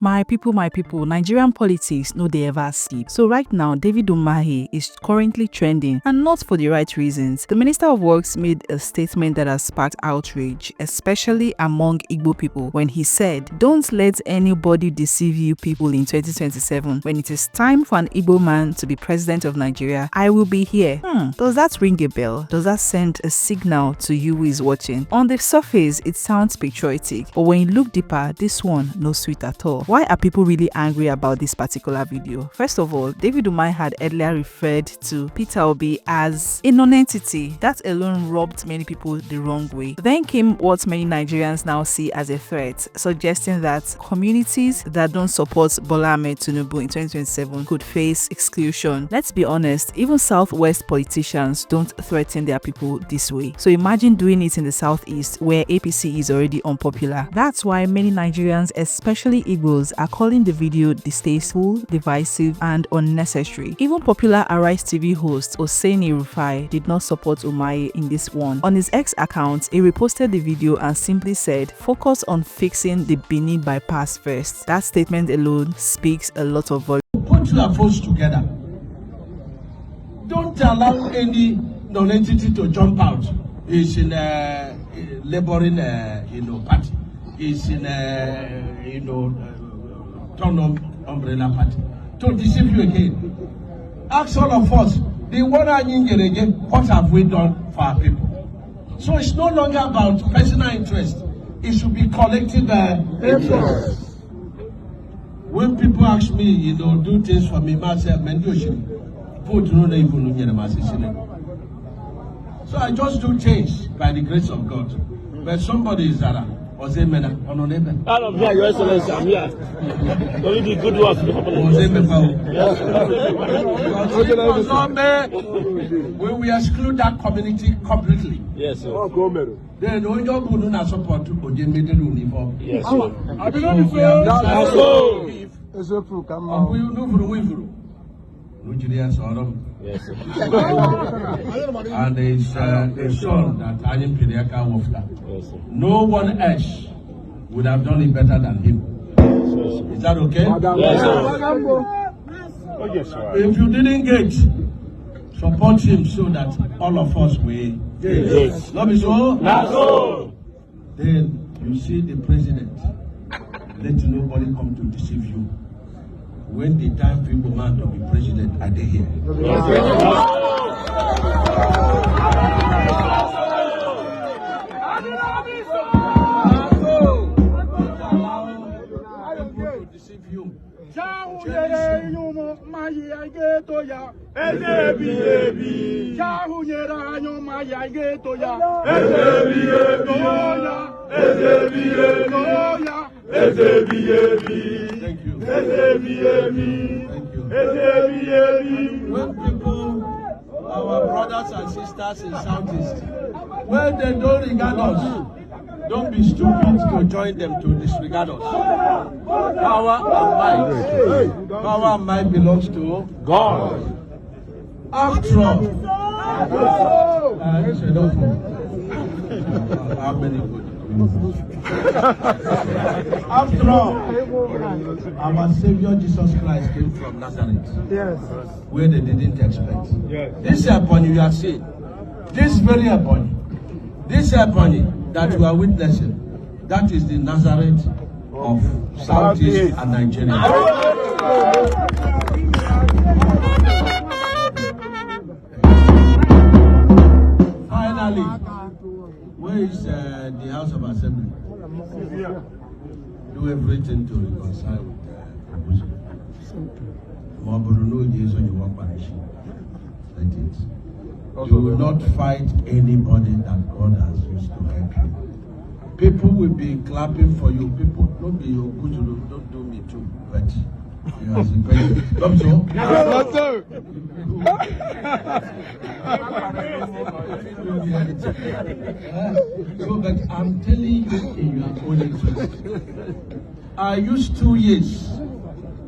My people, Nigerian politics no dey ever sleep. So right now, David Umahi is currently trending, and not for the right reasons. The Minister of Works made a statement that has sparked outrage, especially among Igbo people, when he said, "Don't let anybody deceive you people in 2027. When it is time for an Igbo man to be president of Nigeria, I will be here." Does that ring a bell? Does that send a signal to you who is watching? On the surface, it sounds patriotic, but when you look deeper, this one no sweet at all. Why are people really angry about this particular video? First of all, David Umahi had earlier referred to Peter Obi as a non-entity. That alone rubbed many people the wrong way. Then came what many Nigerians now see as a threat, suggesting that communities that don't support Bola Ahmed Tinubu in 2027 could face exclusion. Let's be honest, even Southwest politicians don't threaten their people this way. So imagine doing it in the Southeast, where APC is already unpopular. That's why many Nigerians, especially Igbos, are calling the video distasteful, divisive, and unnecessary. Even popular Arise TV host Hosseini Rufai did not support Umahi in this one. On his X account, he reposted the video and simply said, "Focus on fixing the Benin bypass first." That statement alone speaks a lot of volume. Put your votes together. Don't allow any non-entity to jump out. He's in a laboring, party. He's in a, turn-on umbrella party to deceive you again. Ask all of us, the one again, what have we done for our people? So it's no longer about personal interest. It should be collective interest. When people ask me, do things for me, myself, so I just do change by the grace of God. But somebody is Zara. Out of here, Your Excellency, I'm here. Only the good work will happen. When we exclude that community completely. Yes, sir. Then no your good not support to go middle uniform. Yes, sir. I believe yes, sir. And there's a son that I am Pediaka Wofta. Yes, sir. No one else would have done it better than him. Yes, is that okay? Yes, sir. Oh, yes, sir. If you didn't get, support him so that all of us will. Yes. Not be so? Not so. Then you see the president. Let nobody come to deceive you. When the time for Igbo man to be president, are they here? Thank you. When people, our brothers and sisters in Southeast, when they don't regard us, don't be stupid to join them to disregard us. Power and might belongs to God. After all, how many good? After all, our Savior Jesus Christ came from Nazareth, where they didn't expect. This upon you are seeing, this very upon you, this upon you that you are witnessing, that is the Nazareth of Southeast and Nigeria. Finally, where is the House of Assembly? Do everything to reconcile with the opposition. You will not fight anybody that God has used to help you. People will be clapping for you. People, don't be your good, don't do me too, but you as a president. Don't so? Yes, sir. So, but I'm telling you in your own interest. I used 2 years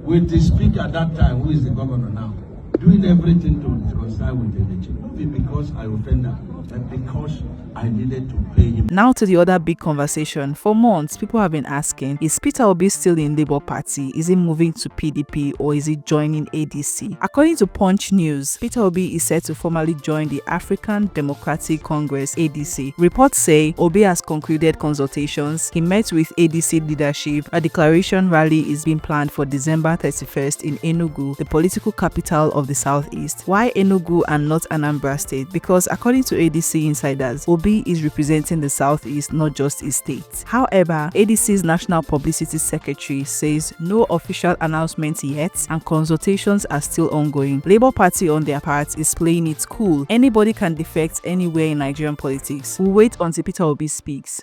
with the speaker at that time, who is the governor now. doing everything to reconcile with Eneche, not because I offended her, but because I needed to pay him. Now to the other big conversation. For months, people have been asking, is Peter Obi still in Labour Party? Is he moving to PDP or is he joining ADC? According to Punch News, Peter Obi is set to formally join the African Democratic Congress ADC. Reports say Obi has concluded consultations. He met with ADC leadership. A declaration rally is being planned for December 31st in Enugu, the political capital of the Southeast. Why Enugu and not Anambra State? Because according to ADC insiders, Obi is representing the Southeast, not just his state. However, ADC's National Publicity Secretary says no official announcement yet and consultations are still ongoing. Labour Party on their part is playing it cool. Anybody can defect anywhere in Nigerian politics. We'll wait until Peter Obi speaks.